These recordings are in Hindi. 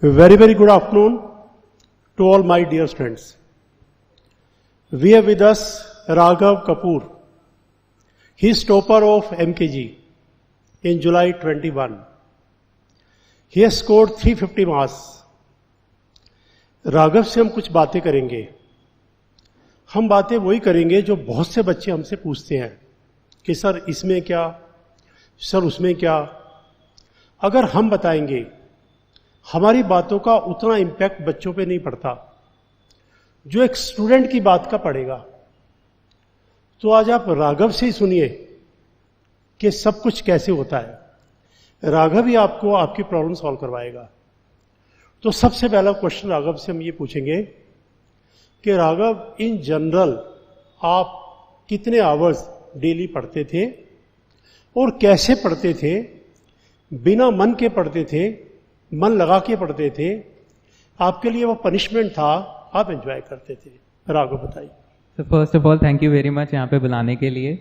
Very, very good afternoon to all my dear students. We have with us Raghav Kapoor. He is topper of MKG in July 21. He has scored 350 marks. Raghav से हम कुछ बातें करेंगे. हम बातें वही करेंगे जो बहुत से बच्चे हमसे पूछते हैं कि सर इसमें क्या, सर उसमें क्या. अगर हम बताएंगे, हमारी बातों का उतना इंपैक्ट बच्चों पे नहीं पड़ता जो एक स्टूडेंट की बात का पड़ेगा. तो आज आप राघव से ही सुनिए कि सब कुछ कैसे होता है. राघव ही आपको आपकी प्रॉब्लम सॉल्व करवाएगा. तो सबसे पहला क्वेश्चन राघव से हम ये पूछेंगे कि राघव, इन जनरल आप कितने आवर्स डेली पढ़ते थे और कैसे पढ़ते थे? बिना मन के पढ़ते थे, मन लगा के पढ़ते थे, आपके लिए वो पनिशमेंट था, आप एंजॉय करते थे? राघव बताइए. तो first of all thank you very much यहाँ पे बुलाने के लिए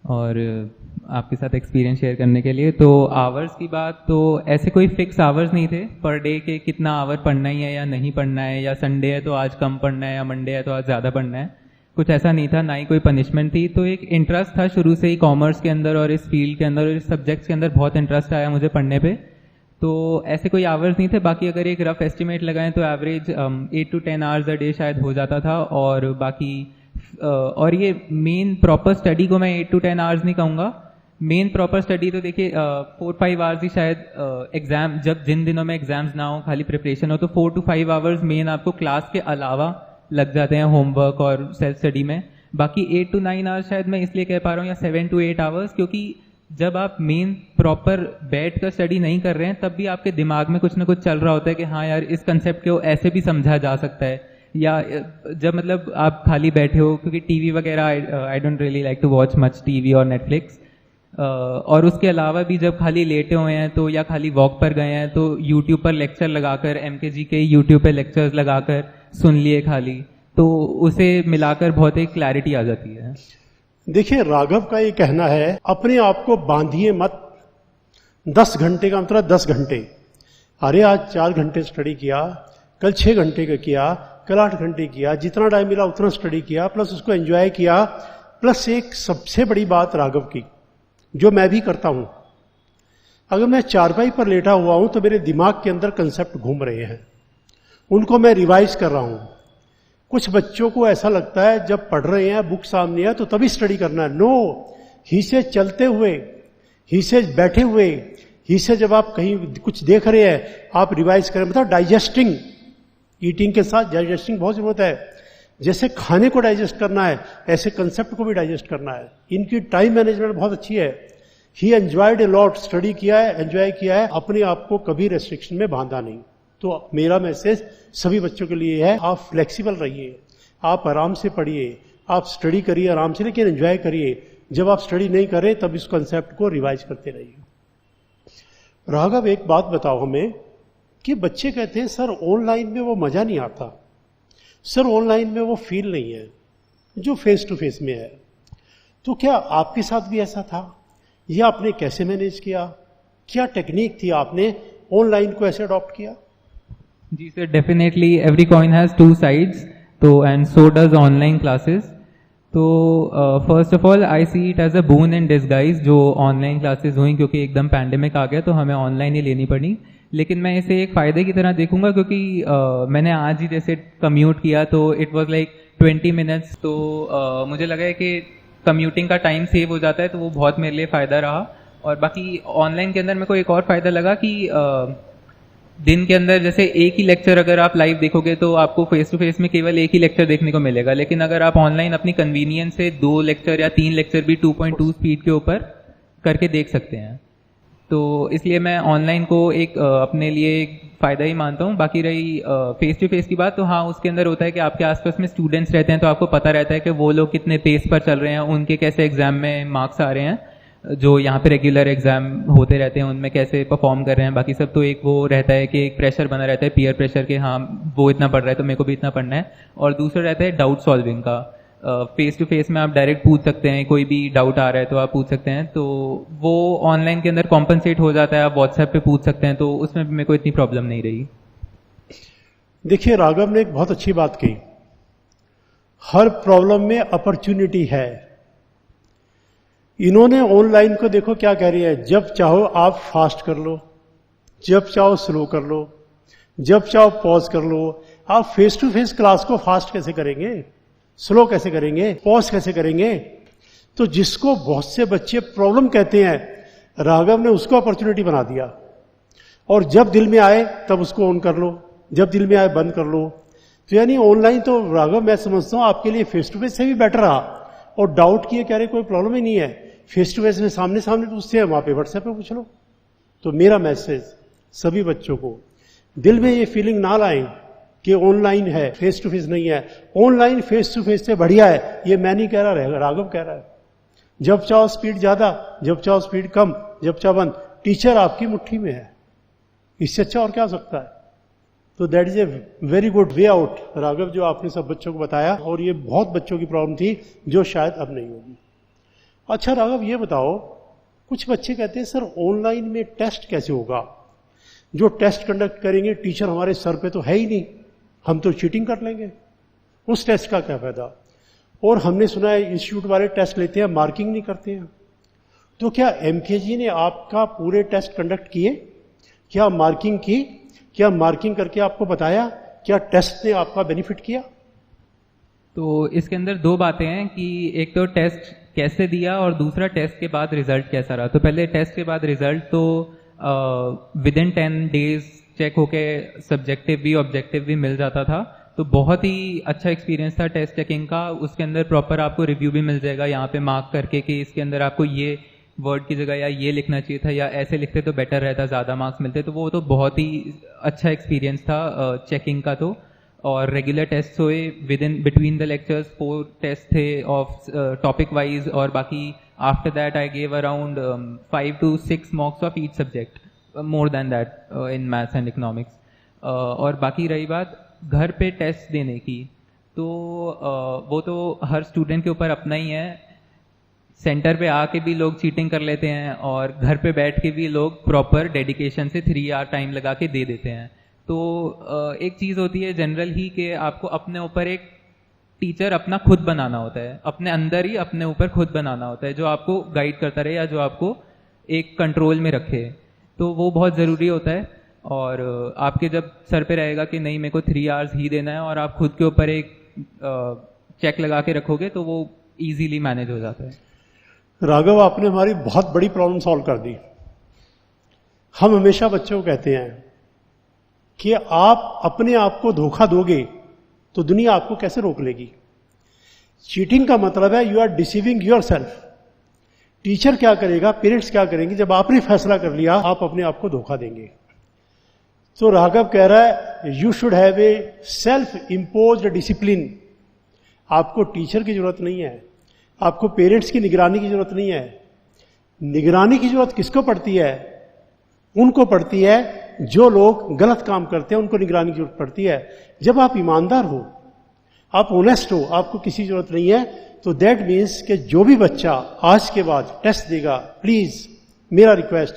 और आपके साथ एक्सपीरियंस शेयर करने के लिए. तो आवर्स की बात, तो ऐसे कोई फिक्स आवर्स नहीं थे पर डे के कितना आवर पढ़ना ही है या नहीं पढ़ना है, या संडे है तो आज कम पढ़ना है या मंडे है तो आज ज़्यादा पढ़ना है. कुछ ऐसा नहीं था, ना ही कोई पनिशमेंट थी. तो एक इंटरेस्ट था शुरू से ही कॉमर्स के अंदर और इस फील्ड के अंदर और इस सब्जेक्ट्स के अंदर बहुत इंटरेस्ट आया मुझे पढ़ने पे. तो ऐसे कोई आवर्स नहीं थे. बाकी अगर एक रफ एस्टिमेट लगाएं तो average 8 to 10 hours a day शायद हो जाता था. और बाकी और ये मेन प्रॉपर स्टडी को मैं 8 to 10 आवर्स नहीं कहूँगा. मेन प्रॉपर स्टडी तो देखिए 4-5 आवर्स ही शायद एग्जाम, जब जिन दिनों में एग्जाम्स ना हो, खाली प्रिपरेशन हो, तो 4 to 5 आवर्स मेन आपको क्लास के अलावा लग जाते हैं होमवर्क और सेल्फ स्टडी में. बाकी 8 to 9 आवर्स शायद मैं इसलिए कह पा रहा हूँ, या 7 to 8 आवर्स, क्योंकि जब आप मेन प्रॉपर बैठ कर स्टडी नहीं कर रहे हैं तब भी आपके दिमाग में कुछ ना कुछ चल रहा होता है कि हाँ यार इस कंसेप्ट को ऐसे भी समझा जा सकता है. या जब मतलब आप खाली बैठे हो, क्योंकि टीवी वगैरह I don't really like to watch much TV और नेटफ्लिक्स. और उसके अलावा भी जब खाली लेटे हुए हैं तो, या खाली वॉक पर गए हैं तो यूट्यूब पर लेक्चर लगाकर, एमकेजी के यूट्यूब पर लेक्चर्स लगाकर सुन लिए खाली, तो उसे मिलाकर बहुत एक क्लैरिटी आ जाती है. देखिए, राघव का ये कहना है अपने आप को बांधिए मत. 10 घंटे का मतलब 10 घंटे. अरे आज 4 घंटे स्टडी किया, कल 6 घंटे का किया, कल 8 घंटे किया, जितना टाइम मिला उतना स्टडी किया, प्लस उसको एंजॉय किया. प्लस एक सबसे बड़ी बात राघव की, जो मैं भी करता हूं, अगर मैं चारपाई पर लेटा हुआ हूं तो मेरे दिमाग के अंदर कंसेप्ट घूम रहे हैं, उनको मैं रिवाइज कर रहा हूं. कुछ बच्चों को ऐसा लगता है जब पढ़ रहे हैं, बुक सामने है तो तभी स्टडी करना है. नो, ही से चलते हुए, ही से बैठे हुए, ही से जब आप कहीं कुछ देख रहे हैं आप रिवाइज करें. मतलब डाइजेस्टिंग, ईटिंग के साथ डाइजेस्टिंग बहुत जरूरत है. जैसे खाने को डाइजेस्ट करना है, ऐसे कंसेप्ट को भी डाइजेस्ट करना है. इनकी टाइम मैनेजमेंट बहुत अच्छी है. ही एंजॉयड ए लॉट, स्टडी किया है, एंजॉय किया है, अपने आप को कभी रेस्ट्रिक्शन में बांधा नहीं. तो मेरा मैसेज सभी बच्चों के लिए है, आप फ्लेक्सिबल रहिए, आप आराम से पढ़िए, आप स्टडी करिए आराम से, लेकिन एंजॉय करिए. जब आप स्टडी नहीं करें तब इस कंसेप्ट को रिवाइज करते रहिए. राघव, एक बात बताओ हमें कि बच्चे कहते हैं सर ऑनलाइन में वो मजा नहीं आता, सर ऑनलाइन में वो फील नहीं है जो फेस टू फेस में है. तो क्या आपके साथ भी ऐसा था, या आपने कैसे मैनेज किया? क्या टेक्निक थी, आपने ऑनलाइन को ऐसे अडॉप्ट किया? जी sir, definitely every coin has 2 sides. तो and so does online classes. तो first of all I see it as a boon in disguise जो ऑनलाइन क्लासेस हुई, क्योंकि एकदम पैंडेमिक आ गया तो हमें ऑनलाइन ही लेनी पड़ी. लेकिन मैं इसे एक फ़ायदे की तरह देखूंगा, क्योंकि मैंने आज ही जैसे कम्यूट किया तो इट वाज लाइक 20 मिनट्स. तो मुझे लगा है कि कम्यूटिंग का टाइम सेव हो जाता है, तो वो बहुत मेरे लिए फ़ायदा रहा. और बाकी ऑनलाइन के अंदर मेरे को एक और फ़ायदा लगा कि दिन के अंदर जैसे एक ही लेक्चर अगर आप लाइव देखोगे तो आपको फेस टू फेस में केवल एक ही लेक्चर देखने को मिलेगा. लेकिन अगर आप ऑनलाइन अपनी कन्वीनियंस से 2 लेक्चर या 3 लेक्चर भी 2.2 स्पीड के ऊपर करके देख सकते हैं. तो इसलिए मैं ऑनलाइन को एक अपने लिए एक फ़ायदा ही मानता हूँ. बाकी रही फेस टू फेस की बात, तो हाँ उसके अंदर होता है कि आपके आसपास में स्टूडेंट्स रहते हैं, तो आपको पता रहता है कि वो लोग कितने पेस पर चल रहे हैं, उनके कैसे एग्जाम में मार्क्स आ रहे हैं, जो यहाँ पे रेगुलर एग्जाम होते रहते हैं उनमें कैसे परफॉर्म कर रहे हैं. बाकी सब तो एक वो रहता है कि एक प्रेशर बना रहता है, पीयर प्रेशर के, हाँ वो इतना पढ़ रहा है तो मेरे को भी इतना पढ़ना है. और दूसरा रहता है डाउट सॉल्विंग का. फेस टू फेस में आप डायरेक्ट पूछ सकते हैं, कोई भी डाउट आ रहा है तो आप पूछ सकते हैं, तो वो ऑनलाइन के अंदर कॉम्पनसेट हो जाता है. आप व्हाट्सएप पे पूछ सकते हैं, तो उसमें भी मेरे को इतनी प्रॉब्लम नहीं रही. देखिए, राघव ने एक बहुत अच्छी बात कही, हर प्रॉब्लम में अपॉर्चुनिटी है। इन्होंने ऑनलाइन को देखो क्या कह रही है, जब चाहो आप फास्ट कर लो, जब चाहो स्लो कर लो, जब चाहो पॉज कर लो। आप फेस टू फेस क्लास को फास्ट कैसे करेंगे, स्लो कैसे करेंगे, पॉज कैसे करेंगे? तो जिसको बहुत से बच्चे प्रॉब्लम कहते हैं, राघव ने उसको अपॉर्चुनिटी बना दिया। और जब दिल में आए तब उसको ऑन कर लो, जब दिल में आए बंद कर लो। तो यानी ऑनलाइन तो राघव मैं समझता हूं आपके लिए फेस टू फेस से भी बेटर रहा। और डाउट किए कह रहे कोई प्रॉब्लम ही नहीं है, फेस टू फेस में सामने सामने पूछते हैं, वहां पे व्हाट्सएप पे पूछ लो। तो मेरा मैसेज सभी बच्चों को, दिल में ये फीलिंग ना लाएं कि ऑनलाइन है फेस टू फेस नहीं है। ऑनलाइन फेस टू फेस से बढ़िया है, ये मैं नहीं कह रहा, राघव कह रहा है। जब चाहो स्पीड ज्यादा, जब चाहो स्पीड कम, जब चाहो बंद, टीचर आपकी मुट्ठी में है, इससे अच्छा और क्या हो सकता है? तो that is a very good way out Raghav, जो आपने सब बच्चों को बताया। और ये बहुत बच्चों की प्रॉब्लम थी जो शायद अब नहीं होगी। अच्छा राघव, ये बताओ, कुछ बच्चे कहते हैं सर ऑनलाइन में टेस्ट कैसे होगा? जो टेस्ट कंडक्ट करेंगे टीचर हमारे सर पे तो है ही नहीं, हम तो चीटिंग कर लेंगे, उस टेस्ट का क्या फायदा? और हमने सुना है इंस्टीट्यूट वाले टेस्ट लेते हैं, मार्किंग नहीं करते हैं। तो क्या एमकेजी ने आपका पूरे टेस्ट कंडक्ट किए? क्या मार्किंग की? क्या मार्किंग करके आपको बताया? क्या टेस्ट ने आपका बेनिफिट किया? तो इसके अंदर दो बातें हैं कि एक तो टेस्ट कैसे दिया और दूसरा टेस्ट के बाद रिजल्ट कैसा रहा। तो पहले टेस्ट के बाद रिजल्ट तो विद इन 10 डेज चेक होके सब्जेक्टिव भी ऑब्जेक्टिव भी मिल जाता था। तो बहुत ही अच्छा एक्सपीरियंस था टेस्ट चेकिंग का। उसके अंदर प्रॉपर आपको रिव्यू भी मिल जाएगा यहाँ पे मार्क करके कि इसके अंदर आपको ये वर्ड की जगह या ये लिखना चाहिए था या ऐसे लिखते तो बेटर रहता, ज़्यादा मार्क्स मिलते। तो वो तो बहुत ही अच्छा एक्सपीरियंस था चेकिंग का। तो और रेगुलर टेस्ट हुए with in between the lectures, 4 test थे ऑफ टॉपिक वाइज। और बाकी after that I gave around 5 to 6 mocks of each subject, more than that in maths and economics. और बाकी रही बात घर पे टेस्ट देने की, तो वो तो हर स्टूडेंट के ऊपर अपना ही है। सेंटर पे आके भी लोग चीटिंग कर लेते हैं और घर पे बैठ के भी लोग प्रॉपर डेडिकेशन से 3 आवर टाइम लगा के दे देते हैं। तो एक चीज़ होती है जनरल ही कि आपको अपने ऊपर एक टीचर अपना खुद बनाना होता है, अपने अंदर ही अपने ऊपर खुद बनाना होता है, जो आपको गाइड करता रहे या जो आपको एक कंट्रोल में रखे। तो वो बहुत ज़रूरी होता है। और आपके जब सर पे रहेगा कि नहीं मेरे को 3 आवर्स ही देना है और आप खुद के ऊपर एक चेक लगा के रखोगे तो वो इजीली मैनेज हो जाता है। राघव, आपने हमारी बहुत बड़ी प्रॉब्लम सॉल्व कर दी। हम हमेशा बच्चों को कहते हैं कि आप अपने आप को धोखा दोगे तो दुनिया आपको कैसे रोक लेगी। चीटिंग का मतलब है you are deceiving yourself. Teacher क्या करेगा, पेरेंट्स क्या करेंगे, जब आपने फैसला कर लिया आप अपने आप को धोखा देंगे। तो राघव कह रहा है you should have a self imposed discipline. आपको टीचर की जरूरत नहीं है, आपको पेरेंट्स की निगरानी की जरूरत नहीं है। निगरानी की जरूरत किसको पड़ती है? उनको पड़ती है जो लोग गलत काम करते हैं, उनको निगरानी की जरूरत पड़ती है। जब आप ईमानदार हो, आप ऑनेस्ट हो, आपको किसी जरूरत नहीं है। तो दैट मीन्स कि जो भी बच्चा आज के बाद टेस्ट देगा, प्लीज मेरा रिक्वेस्ट,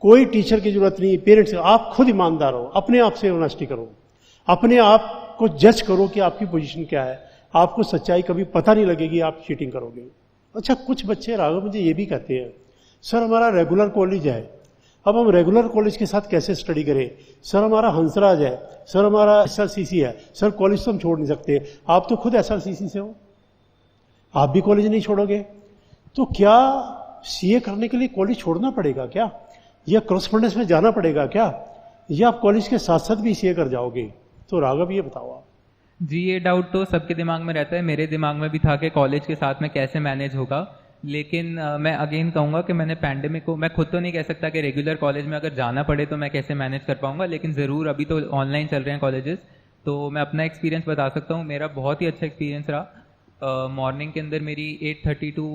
कोई टीचर की जरूरत नहीं, पेरेंट्स, आप खुद ईमानदार हो, अपने आप से ऑनेस्टी करो, अपने आप को जज करो कि आपकी पोजीशन क्या है। आपको सच्चाई कभी पता नहीं लगेगी, आप चीटिंग करोगे। अच्छा, कुछ बच्चे राघव मुझे ये भी कहते हैं सर हमारा रेगुलर कॉलेज है, अब हम रेगुलर कॉलेज के साथ कैसे स्टडी करें? सर हमारा हंसराज है, सर हमारा SRCC है, सर कॉलेज तो हम छोड़ नहीं सकते। आप तो खुद SRCC से हो, आप भी कॉलेज नहीं छोड़ोगे, तो क्या CA करने के लिए कॉलेज छोड़ना पड़ेगा क्या? या क्रॉसफंडेंस में जाना पड़ेगा क्या? या आप कॉलेज के साथ साथ भी CA कर जाओगे? तो राघव ये बताओ आप। जी, ये डाउट तो सबके दिमाग में रहता है, मेरे दिमाग में भी था कि कॉलेज के साथ में कैसे मैनेज होगा। लेकिन मैं अगेन कहूँगा कि मैंने पैंडेमिक को, मैं खुद तो नहीं कह सकता कि रेगुलर कॉलेज में अगर जाना पड़े तो मैं कैसे मैनेज कर पाऊँगा, लेकिन ज़रूर अभी तो ऑनलाइन चल रहे हैं कॉलेजेस, तो मैं अपना एक्सपीरियंस बता सकता हूँ। मेरा बहुत ही अच्छा एक्सपीरियंस रहा। मॉर्निंग के अंदर मेरी 8:30 to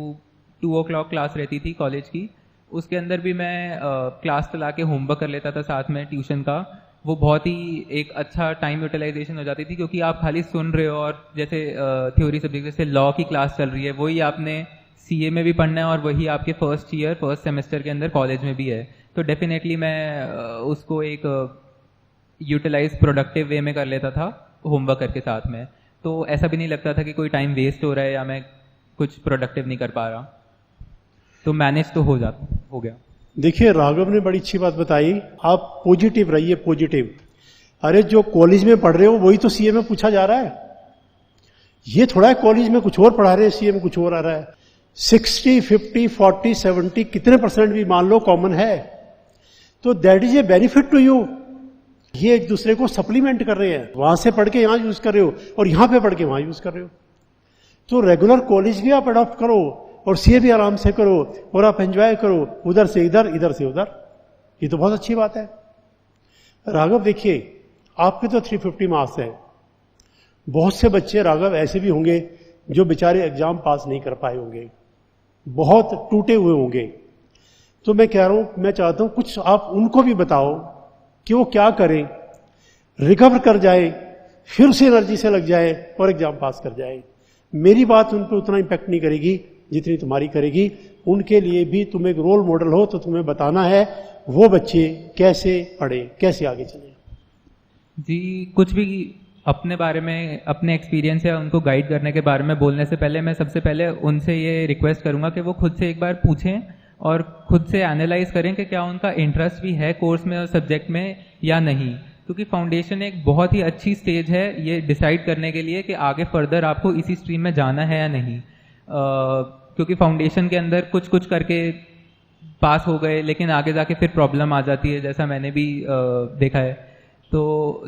2 o'clock क्लास रहती थी कॉलेज की। उसके अंदर भी मैं क्लास चला के होमवर्क कर लेता था साथ में ट्यूशन का। वो बहुत ही एक अच्छा टाइम यूटिलाइजेशन हो जाती थी, क्योंकि आप खाली सुन रहे हो और जैसे थ्योरी सब्जेक्ट जैसे लॉ की क्लास चल रही है, वही आपने CA में भी पढ़ना है और वही आपके फर्स्ट सेमेस्टर के अंदर कॉलेज में भी है। तो डेफिनेटली मैं उसको एक यूटिलाइज प्रोडक्टिव वे में कर लेता था होमवर्क करके साथ में, तो ऐसा भी नहीं लगता था कि कोई टाइम वेस्ट हो रहा है या मैं कुछ प्रोडक्टिव नहीं कर पा रहा, तो मैनेज तो हो गया। देखिए राघव ने बड़ी अच्छी बात बताई, आप पॉजिटिव रहिए, पॉजिटिव। अरे जो कॉलेज में पढ़ रहे हो वही तो सीए में पूछा जा रहा है, ये थोड़ा है कॉलेज में कुछ और पढ़ा रहे हैं, सीए में कुछ और आ रहा है। 60, 50, 40, 70 कितने परसेंट भी मान लो कॉमन है, तो that is a benefit to you. ये एक दूसरे को सप्लीमेंट कर रहे हैं, वहां से पढ़ के यहां यूज कर रहे हो और यहां पे पढ़ के वहां यूज कर रहे हो। तो रेगुलर कॉलेज भी आप अडॉप्ट करो और सीए भी आराम से करो और आप एंजॉय करो, उधर से इधर, इधर से उधर, ये तो बहुत अच्छी बात है। राघव देखिए आपके तो 350 मार्क्स है, बहुत से बच्चे राघव ऐसे भी होंगे जो बेचारे एग्जाम पास नहीं कर पाए होंगे, बहुत टूटे हुए होंगे। तो मैं कह रहा हूं, मैं चाहता हूं कुछ आप उनको भी बताओ कि वो क्या करें, रिकवर कर जाए, फिर उसी एनर्जी से लग जाए और एग्जाम पास कर जाए। मेरी बात उन पर उतना इंपैक्ट नहीं करेगी जितनी तुम्हारी करेगी। उनके लिए भी तुम एक रोल मॉडल हो, तो तुम्हें बताना है वो बच्चे कैसे पढ़े, कैसे आगे चले। जी, कुछ भी अपने बारे में, अपने एक्सपीरियंस या उनको गाइड करने के बारे में बोलने से पहले मैं सबसे पहले उनसे ये रिक्वेस्ट करूंगा कि वो खुद से एक बार पूछें और खुद से एनालाइज करें कि क्या उनका इंटरेस्ट भी है कोर्स में और सब्जेक्ट में या नहीं, क्योंकि फाउंडेशन एक बहुत ही अच्छी स्टेज है ये डिसाइड करने के लिए कि आगे फर्दर आपको इसी स्ट्रीम में जाना है या नहीं। क्योंकि फाउंडेशन के अंदर कुछ कुछ करके पास हो गए लेकिन आगे जाके फिर प्रॉब्लम आ जाती है, जैसा मैंने भी देखा है। तो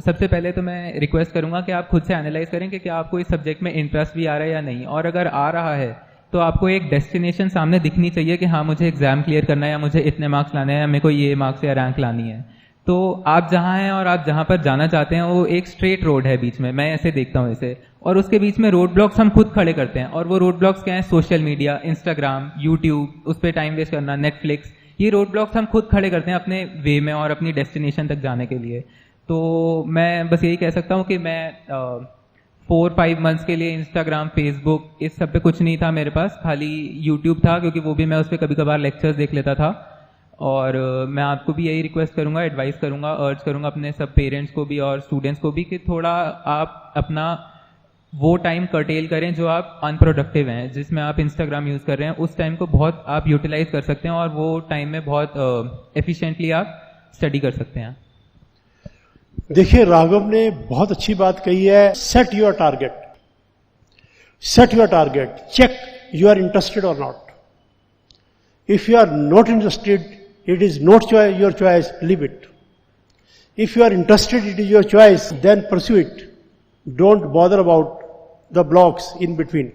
सबसे पहले तो मैं रिक्वेस्ट करूंगा कि आप खुद से एनालाइज करें कि क्या आपको इस सब्जेक्ट में इंटरेस्ट भी आ रहा है या नहीं, और अगर आ रहा है तो आपको एक डेस्टिनेशन सामने दिखनी चाहिए कि हाँ मुझे एग्जाम क्लियर करना है या मुझे इतने मार्क्स लाने हैं या मेरे को ये मार्क्स या रैंक लानी है। तो आप जहाँ हैं और आप जहाँ पर जाना चाहते हैं वो एक स्ट्रेट रोड है बीच में, मैं ऐसे देखता हूँ इसे, और उसके बीच में रोड ब्लॉक्स हम खुद खड़े करते हैं। और वो रोड ब्लॉक्स क्या है? सोशल मीडिया, इंस्टाग्राम, यूट्यूब, उस पर टाइम वेस्ट करना, नेटफ्लिक्स, ये रोड ब्लॉक्स हम खुद खड़े करते हैं अपने वे में और अपनी डेस्टिनेशन तक जाने के लिए। तो मैं बस यही कह सकता हूँ कि मैं 4-5 मंथ्स के लिए इंस्टाग्राम, फेसबुक, इस सब पे कुछ नहीं था मेरे पास, खाली यूट्यूब था, क्योंकि वो भी मैं उस पर कभी कभार लेक्चर्स देख लेता था। और मैं आपको भी यही रिक्वेस्ट करूंगा, एडवाइस करूंगा, अर्ज करूंगा अपने सब पेरेंट्स को भी और स्टूडेंट्स को भी कि थोड़ा आप अपना वो टाइम कर्टेल करें जो आप अनप्रोडक्टिव हैं, जिसमें आप इंस्टाग्राम यूज़ कर रहे हैं, उस टाइम को बहुत आप यूटिलाइज कर सकते हैं और वो टाइम में बहुत एफिशिएंटली आप स्टडी कर सकते हैं। देखिए राघव ने बहुत अच्छी बात कही है, set your target, set your target, check you are interested और not. If you are not interested, it is not your choice, leave it. If you are interested, it is your choice, then pursue it. Don't bother about the blocks in between,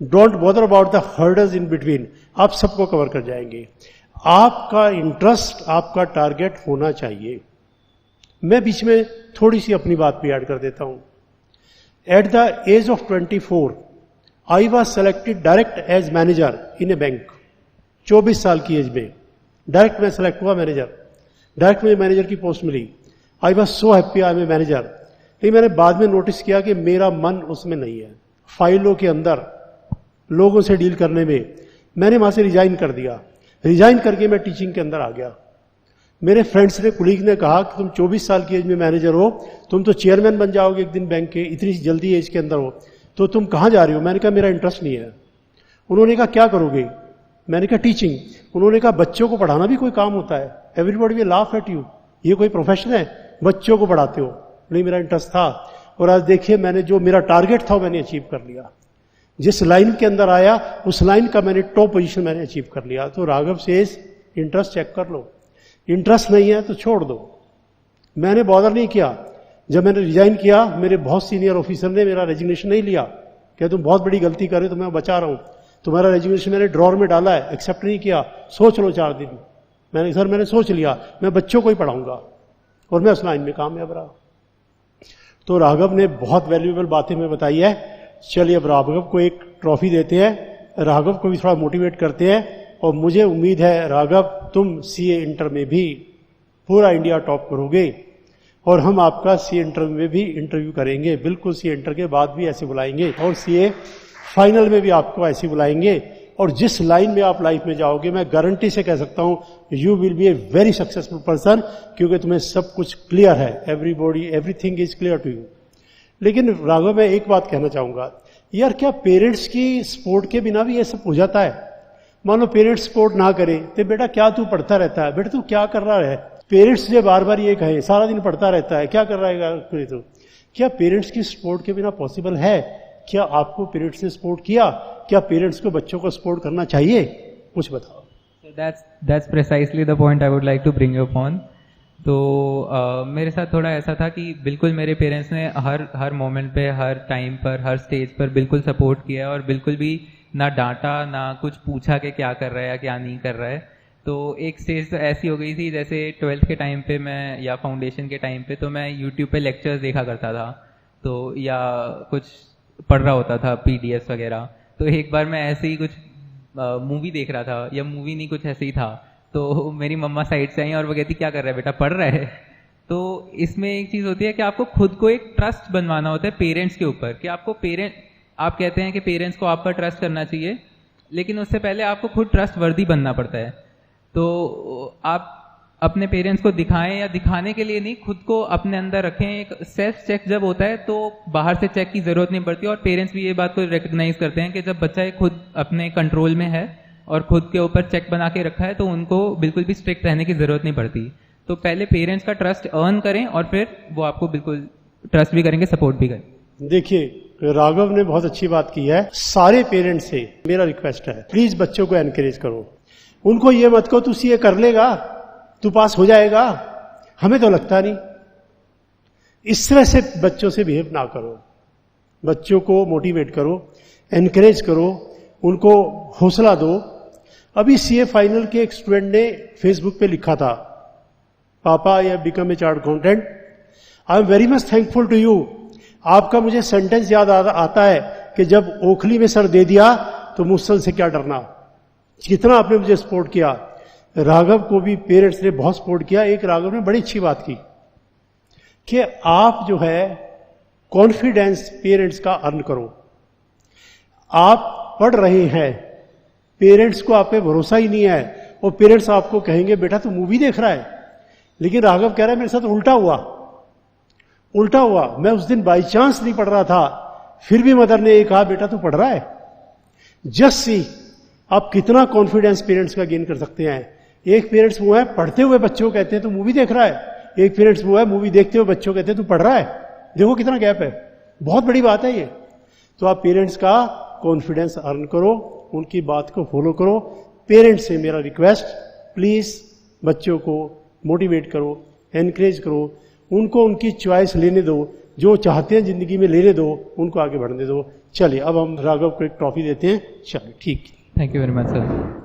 don't bother about the hurdles in between, आप सबको कवर कर जाएंगे। आपका इंटरेस्ट, आपका टारगेट होना चाहिए। मैं बीच में थोड़ी सी अपनी बात भी ऐड कर देता हूं। At the age of 24 I was selected direct as manager in a bank. 24 साल की एज में डायरेक्ट मैं सेलेक्ट हुआ मैनेजर, डायरेक्ट मुझे मैनेजर की पोस्ट मिली। I was so happy, I am a manager. लेकिन मैंने बाद में नोटिस किया कि मेरा मन उसमें नहीं है, फाइलों के अंदर लोगों से डील करने में। मैंने वहां से रिजाइन कर दिया। रिजाइन करके मैं टीचिंग के अंदर आ गया। मेरे फ्रेंड्स ने, कुलीग ने कहा कि तुम 24 साल की एज में मैनेजर हो, तुम तो चेयरमैन बन जाओगे एक दिन बैंक के, इतनी जल्दी एज के अंदर हो, तो तुम कहां जा रहे हो? मैंने कहा मेरा इंटरेस्ट नहीं है। उन्होंने कहा क्या करोगे? मैंने कहा टीचिंग। उन्होंने कहा बच्चों को पढ़ाना भी कोई काम होता है? Everybody will laugh at you, ये कोई प्रोफेशन है? बच्चों को पढ़ाते हो? नहीं, मेरा इंटरेस्ट था। और आज देखिए मैंने जो मेरा टारगेट था मैंने अचीव कर लिया। जिस लाइन के अंदर आया उस लाइन का मैंने टॉप पोजीशन मैंने अचीव कर लिया। तो राघव सेज इंटरेस्ट चेक कर लो, इंटरेस्ट नहीं है तो छोड़ दो। मैंने बॉदर नहीं किया। जब मैंने रिजाइन किया, मेरे बहुत सीनियर ऑफिसर ने मेरा रेजिग्नेशन नहीं लिया, क्या तुम बहुत बड़ी गलती कर रहे हो, तो मैं बचा रहा हूं, तुम्हारा रेजिग्नेशन मैंने ड्रॉर में डाला है, एक्सेप्ट नहीं किया, सोच लो 4 दिन। मैंने सर मैंने सोच लिया, मैं बच्चों को ही पढ़ाऊंगा, और मैं उस लाइन में कामयाब रहा। तो राघव ने बहुत वैल्यूएबल बातें में बताई है। चलिए अब राघव को एक ट्रॉफी देते हैं, राघव को भी थोड़ा मोटिवेट करते हैं। और मुझे उम्मीद है राघव तुम सीए इंटर में भी पूरा इंडिया टॉप करोगे, और हम आपका सीए इंटर में भी इंटरव्यू करेंगे। बिल्कुल सीए इंटर के बाद भी ऐसे बुलाएंगे, और सीए फाइनल में भी आपको ऐसे बुलाएंगे, और जिस लाइन में आप लाइफ में जाओगे, मैं गारंटी से कह सकता हूं you will be a very successful person, क्योंकि तुम्हें सब कुछ क्लियर है, everybody everything is clear to you. लेकिन राघव, मैं एक बात कहना चाहूंगा यार, क्या पेरेंट्स की सपोर्ट के बिना भी ये सब हो जाता है? मान लो पेरेंट्स सपोर्ट ना करें तो बेटा क्या तू पढ़ता रहता है, बेटा तू क्या कर रहा है? पेरेंट्स जो बार बार ये कहे सारा दिन पढ़ता रहता है, क्या कर रहा है तो? क्या पेरेंट्स की सपोर्ट के बिना पॉसिबल है? क्या आपको पेरेंट्स ने सपोर्ट किया? क्या पेरेंट्स को बच्चों को सपोर्ट करना चाहिए? कुछ बताओ। That's precisely the point I would like to bring upon. तो मेरे साथ थोड़ा ऐसा था कि बिल्कुल मेरे पेरेंट्स ने हर मोमेंट पे, हर टाइम पर, हर स्टेज पर बिल्कुल सपोर्ट किया और बिल्कुल भी ना डांटा, ना कुछ पूछा कि क्या कर रहा है या क्या नहीं कर रहा है। तो एक स्टेज तो ऐसी हो गई थी, जैसे 12th के टाइम पे मैं, या फाउंडेशन के टाइम पे, तो मैं यूट्यूब पे लेक्चर्स देखा करता था, तो या कुछ पढ़ रहा होता था पीडीएफ वगैरह। तो एक बार मैं ऐसे ही कुछ मूवी देख रहा था, या मूवी नहीं, कुछ ऐसे ही था, तो मेरी मम्मा साइड से आई और वो कहती क्या कर रहा है बेटा, पढ़ रहा है? तो इसमें एक चीज़ होती है कि आपको खुद को एक ट्रस्ट बनवाना होता है पेरेंट्स के ऊपर, कि आपको आप कहते हैं कि पेरेंट्स को आप पर ट्रस्ट करना चाहिए, लेकिन उससे पहले आपको खुद ट्रस्ट वर्दी बनना पड़ता है। तो आप अपने पेरेंट्स को दिखाएं, या दिखाने के लिए नहीं, खुद को अपने अंदर रखें। एक सेल्फ चेक जब होता है तो बाहर से चेक की जरूरत नहीं पड़ती, और पेरेंट्स भी ये बात को रिकग्नाइज करते हैं कि जब बच्चा खुद अपने कंट्रोल में है और खुद के ऊपर चेक बना के रखा है, तो उनको बिल्कुल भी स्ट्रिक्ट रहने की जरूरत नहीं पड़ती। तो पहले पेरेंट्स का ट्रस्ट अर्न करें और फिर वो आपको बिल्कुल ट्रस्ट भी करेंगे, सपोर्ट भी करेंगे। देखिए, राघव ने बहुत अच्छी बात की है। सारे पेरेंट्स से मेरा रिक्वेस्ट है, प्लीज बच्चों को एनकरेज करो। उनको ये मत कहो तू सीए कर लेगा, तू पास हो जाएगा, हमें तो लगता नहीं। इस तरह से बच्चों से बिहेव ना करो। बच्चों को मोटिवेट करो, एनकरेज करो, उनको हौसला दो। अभी सीए फाइनल के एक स्टूडेंट ने फेसबुक पे लिखा था, पापा I have become a chartered accountant, I am very much thankful to you. आपका मुझे सेंटेंस याद आता है कि जब ओखली में सर दे दिया तो मुझसे से क्या डरना। कितना आपने मुझे सपोर्ट किया। राघव को भी पेरेंट्स ने बहुत सपोर्ट किया। एक राघव ने बड़ी अच्छी बात की कि आप जो है कॉन्फिडेंस पेरेंट्स का अर्न करो। आप पढ़ रहे हैं, पेरेंट्स को आप पे भरोसा ही नहीं है, और पेरेंट्स आपको कहेंगे बेटा तू मूवी देख रहा है। लेकिन राघव कह रहा है मेरे साथ उल्टा हुआ। मैं उस दिन बाई चांस नहीं पढ़ रहा था, फिर भी मदर ने ये कहा बेटा तू पढ़ रहा है। जस्ट सी आप कितना कॉन्फिडेंस पेरेंट्स का गेन कर सकते हैं। एक पेरेंट्स वो है पढ़ते हुए बच्चों को कहते हैं तू मूवी देख रहा है, एक पेरेंट्स वो है मूवी देखते हुए बच्चों कहते हैं तू पढ़ रहा है। देखो कितना गैप है, बहुत बड़ी बात है ये। तो आप पेरेंट्स का कॉन्फिडेंस अर्न करो, उनकी बात को फॉलो करो। पेरेंट्स से मेरा रिक्वेस्ट, प्लीज बच्चों को मोटिवेट करो, एनकरेज करो, उनको उनकी चॉइस लेने दो, जो चाहते हैं जिंदगी में लेने दो, उनको आगे बढ़ने दो। चलिए अब हम राघव को एक ट्रॉफी देते हैं। चलिए ठीक, thank you very much sir.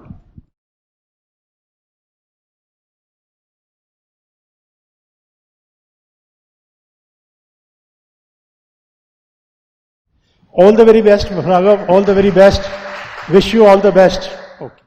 All the very best, Raghav, all the very best. Wish you all the best. Okay.